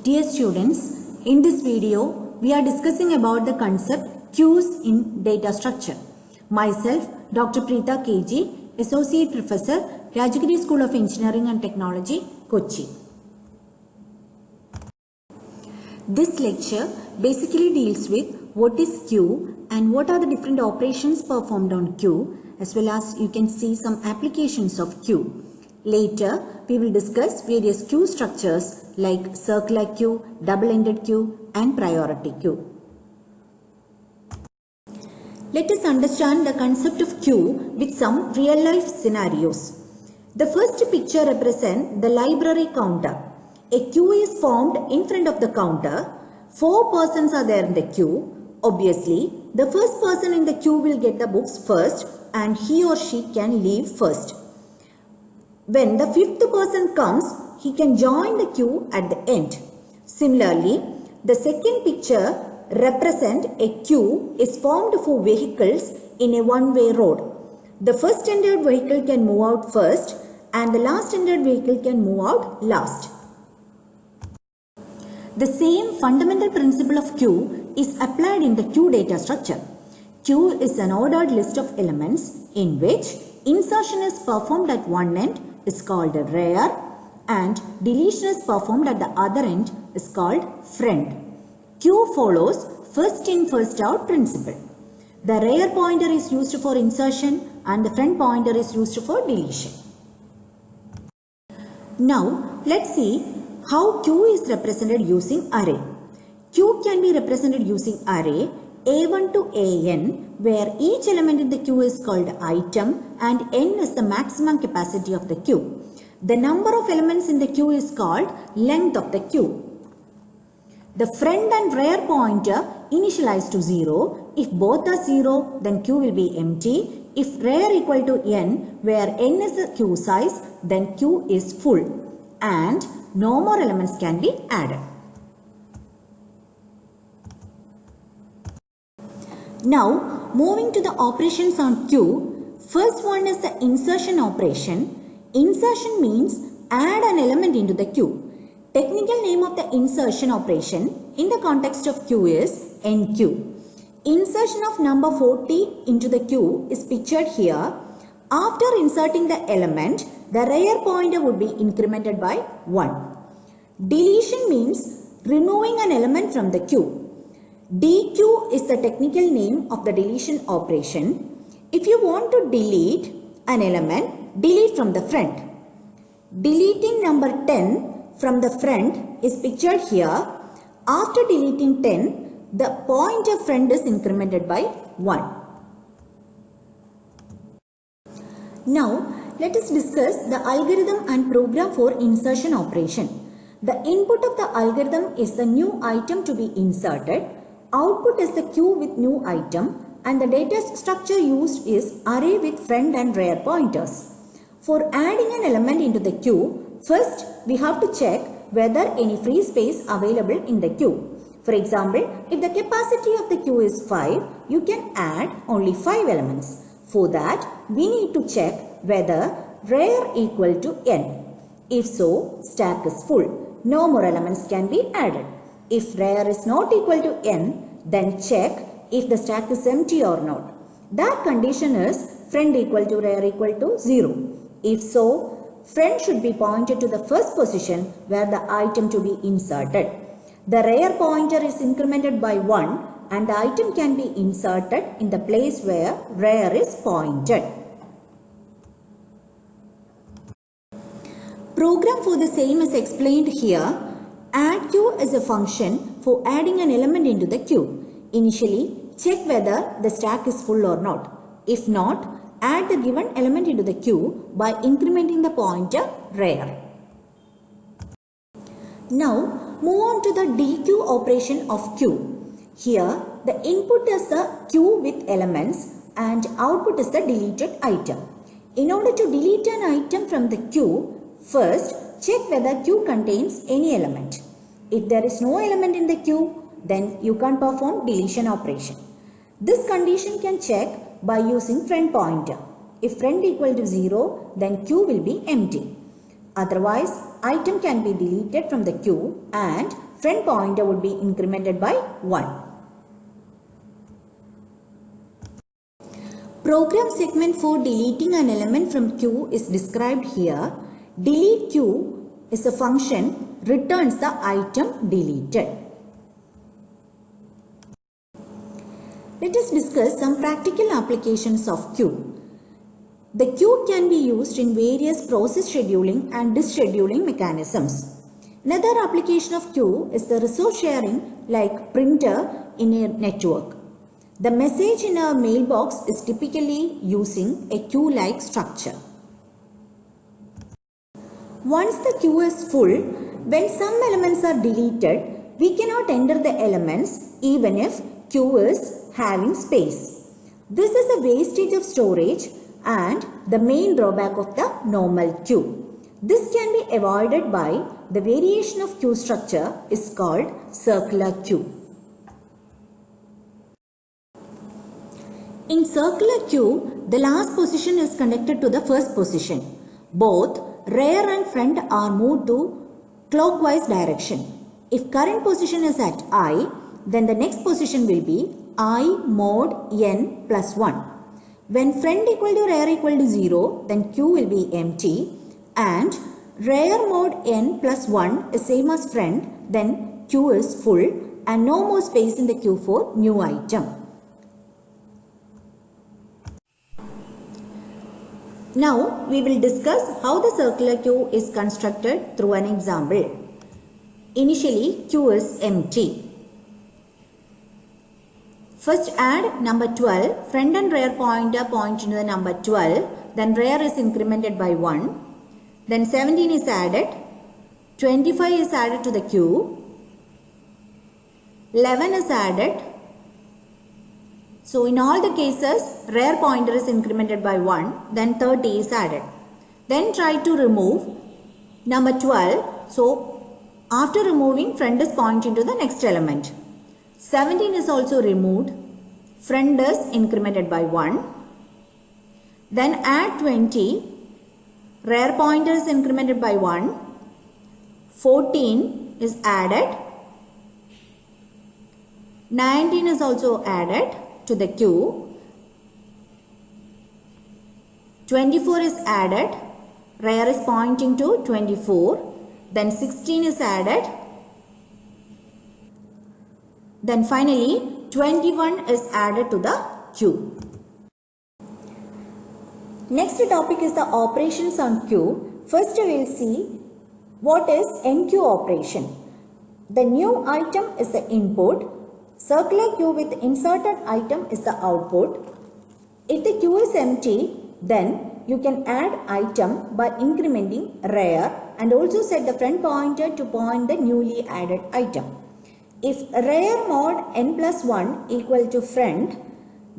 Dear students, in this video we are discussing about the concept queues in data structure. Myself, Dr. Preeta KG, Associate Professor, Rajagiri School of Engineering and Technology, Kochi. This lecture basically deals with what is queue and what are the different operations performed on queue, as well as you can see some applications of queue. Later, we will discuss various queue structures like circular queue, double-ended queue and priority queue. Let us understand the concept of queue with some real-life scenarios. The first picture represents the library counter. A queue is formed in front of the counter. 4 persons are there in the queue. Obviously, the first person in the queue will get the books first and he or she can leave first. When the 5th person comes, he can join the queue at the end. Similarly, the second picture represents a queue is formed for vehicles in a one-way road. The first entered vehicle can move out first and the last entered vehicle can move out last. The same fundamental principle of queue is applied in the queue data structure. Queue is an ordered list of elements in which insertion is performed at one end is called a rear and deletion is performed at the other end is called front. Queue follows first in first out principle. The rear pointer is used for insertion and the front pointer is used for deletion. Now let's see how queue is represented using array. Queue can be represented using array A1 to AN, where each element in the queue is called item and n is the maximum capacity of the queue. The number of elements in the queue is called length of the queue. The front and rear pointer initialize to 0. If both are 0, then queue will be empty. If rear equal to n, where n is the queue size, then queue is full and no more elements can be added. Now, moving to the operations on queue, first one is the insertion operation. Insertion means add an element into the queue. Technical name of the insertion operation in the context of queue is enqueue. Insertion of number 40 into the queue is pictured here. After inserting the element, the rear pointer would be incremented by 1. Deletion means removing an element from the queue. DQ is the technical name of the deletion operation. If you want to delete an element, delete from the front. Deleting number 10 from the front is pictured here. After deleting 10, the pointer front is incremented by 1. Now, let us discuss the algorithm and program for insertion operation. The input of the algorithm is the new item to be inserted. Output is the queue with new item and the data structure used is array with front and rear pointers. For adding an element into the queue, first we have to check whether any free space available in the queue. For example, if the capacity of the queue is 5, you can add only 5 elements. For that, we need to check whether rear equal to n. If so, stack is full. No more elements can be added. If rear is not equal to n, then check if the stack is empty or not. That condition is front equal to rear equal to 0. If so, front should be pointed to the first position where the item to be inserted. The rear pointer is incremented by 1 and the item can be inserted in the place where rear is pointed. Program for the same is explained here. Add queue is a function for adding an element into the queue. Initially, check whether the stack is full or not. If not, add the given element into the queue by incrementing the pointer rear. Now, move on to the DQ operation of queue. Here, the input is the queue with elements and output is the deleted item. In order to delete an item from the queue, first, check whether queue contains any element. If there is no element in the queue, then you can perform deletion operation. This condition can check by using front pointer. If front equal to 0, then queue will be empty. Otherwise, item can be deleted from the queue and friend pointer would be incremented by 1. Program segment for deleting an element from queue is described here. Delete queue is a function returns the item deleted. Let us discuss some practical applications of queue. The queue can be used in various process scheduling and disk scheduling mechanisms. Another application of queue is the resource sharing like printer in a network. The message in a mailbox is typically using a queue-like structure. Once the queue is full, when some elements are deleted, we cannot enter the elements even if queue is having space. This is a wastage of storage and the main drawback of the normal queue. This can be avoided by the variation of queue structure is called circular queue. In circular queue, the last position is connected to the first position. Both rear and front are moved to clockwise direction. If current position is at I, then the next position will be I mod n plus 1. When front equal to rear equal to 0, then queue will be empty, and rear mod n plus 1 is same as front, then queue is full and no more space in the queue for new item. Now we will discuss how the circular queue is constructed through an example. Initially queue is empty. First add number 12, front and rear pointer point to the number 12, then rear is incremented by 1, then 17 is added, 25 is added to the queue, 11 is added. So in all the cases, rear pointer is incremented by 1, then 30 is added. Then try to remove number 12. So after removing, front is pointing to the next element. 17 is also removed. Front is incremented by 1. Then add 20. Rear pointer is incremented by 1. 14 is added. 19 is also added to the queue. 24 is added. Rear is pointing to 24. Then 16 is added. Then finally 21 is added to the queue. Next topic is the operations on queue. First we will see what is enqueue operation. The new item is the input. Circular queue with inserted item is the output. If the queue is empty, then you can add item by incrementing rear and also set the front pointer to point the newly added item. If rear mod n plus 1 equal to front,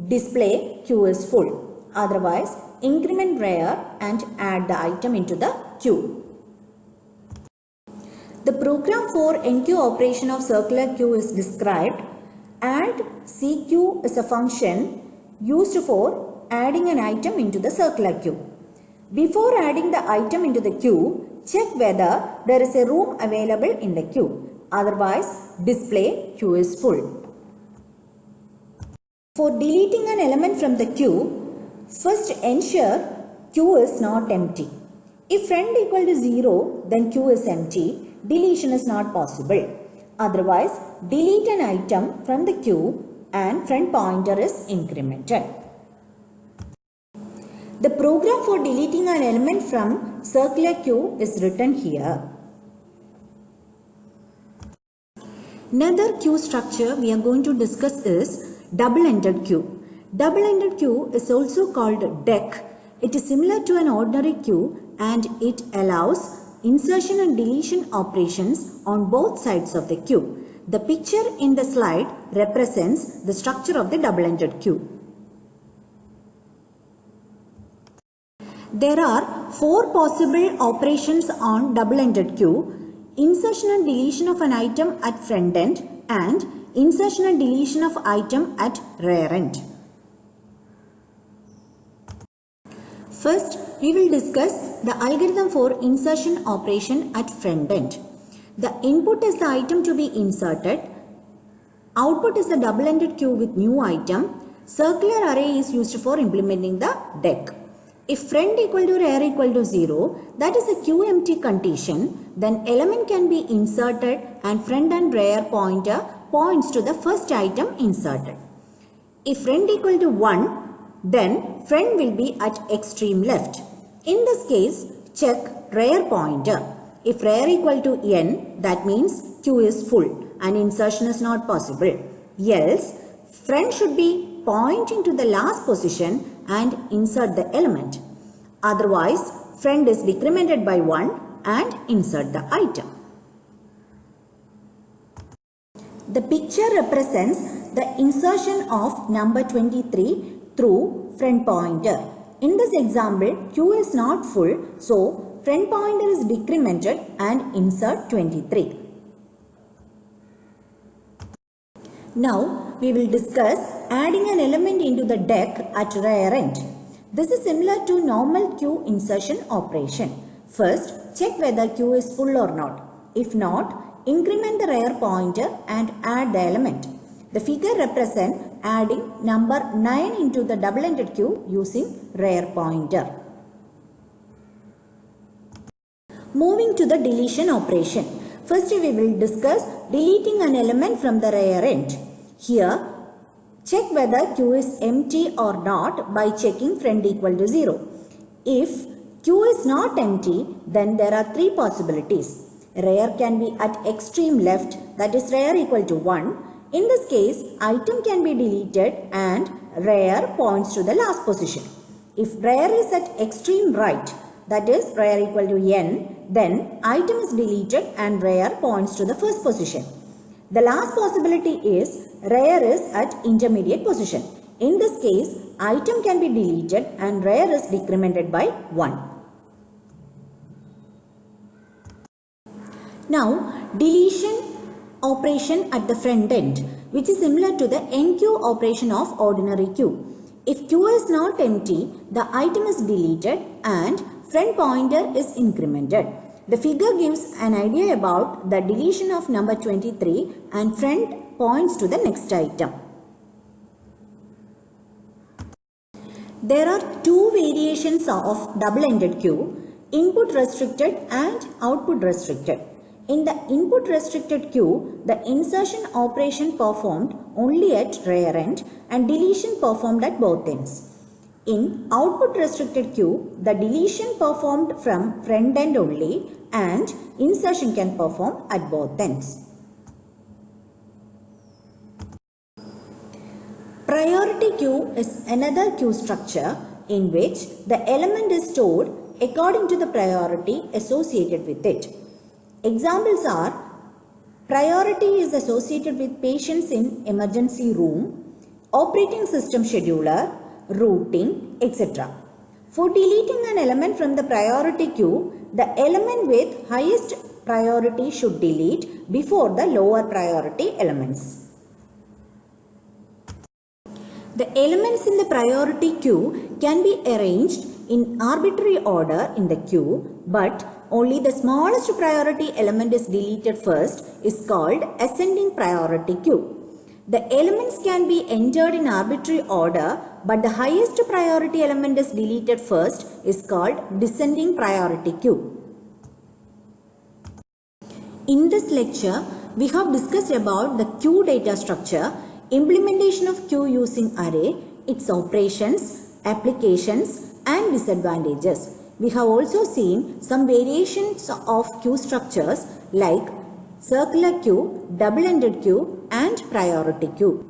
display queue is full. Otherwise, increment rear and add the item into the queue. The program for enqueue operation of circular queue is described. Add CQ is a function used for adding an item into the circular queue. Before adding the item into the queue, check whether there is a room available in the queue. Otherwise, display queue is full. For deleting an element from the queue, first ensure queue is not empty. If front equal to 0, then queue is empty. Deletion is not possible. Otherwise, delete an item from the queue and front pointer is incremented. The program for deleting an element from circular queue is written here. Another queue structure we are going to discuss is double-ended queue. Double-ended queue is also called deck. It is similar to an ordinary queue and it allows insertion and deletion operations on both sides of the queue. The picture in the slide represents the structure of the double-ended queue. There are 4 possible operations on double-ended queue: insertion and deletion of an item at front end and insertion and deletion of item at rear end. First, we will discuss the algorithm for insertion operation at front end. The input is the item to be inserted. Output is the double-ended queue with new item. Circular array is used for implementing the deck. If friend equal to rear equal to 0, that is a queue empty condition, then element can be inserted and friend and rear pointer points to the first item inserted. If friend equal to 1, then friend will be at extreme left. In this case, check rear pointer. If rear equal to n, that means queue is full and insertion is not possible. Else, friend should be pointing to the last position and insert the element. Otherwise, friend is decremented by 1 and insert the item. The picture represents the insertion of number 23 through friend pointer. In this example, queue is not full, so friend pointer is decremented and insert 23. Now, we will discuss adding an element into the deck at rear end. This is similar to normal queue insertion operation. First, check whether queue is full or not. If not, increment the rear pointer and add the element. The figure represents adding number 9 into the double-ended queue using rear pointer. Moving to the deletion operation. First, we will discuss deleting an element from the rear end. Here, check whether queue is empty or not by checking friend equal to 0. If queue is not empty, then there are 3 possibilities. Rear can be at extreme left, that is rear equal to 1. In this case, item can be deleted and rear points to the last position. If rear is at extreme right, that is rear equal to n, then item is deleted and rear points to the first position. The last possibility is rear is at intermediate position. In this case, item can be deleted and rear is decremented by 1. Now, deletion operation at the front end, which is similar to the enqueue operation of ordinary queue. If queue is not empty, the item is deleted and friend pointer is incremented. The figure gives an idea about the deletion of number 23 and friend points to the next item. There are 2 variations of double-ended queue, input restricted and output restricted. In the input restricted queue, the insertion operation performed only at rear end and deletion performed at both ends. In output restricted queue, the deletion performed from front end only and insertion can perform at both ends. Priority queue is another queue structure in which the element is stored according to the priority associated with it. Examples are priority is associated with patients in emergency room, operating system scheduler, routing, etc. For deleting an element from the priority queue, the element with highest priority should delete before the lower priority elements. The elements in the priority queue can be arranged in arbitrary order in the queue, but only the smallest priority element is deleted first is called ascending priority queue. The elements can be entered in arbitrary order, but the highest priority element is deleted first is called descending priority queue. In this lecture, we have discussed about the queue data structure, implementation of queue using array, its operations, applications, and disadvantages. We have also seen some variations of queue structures like circular queue, double-ended queue, and priority queue.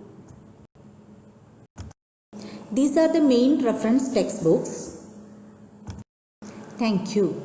These are the main reference textbooks. Thank you.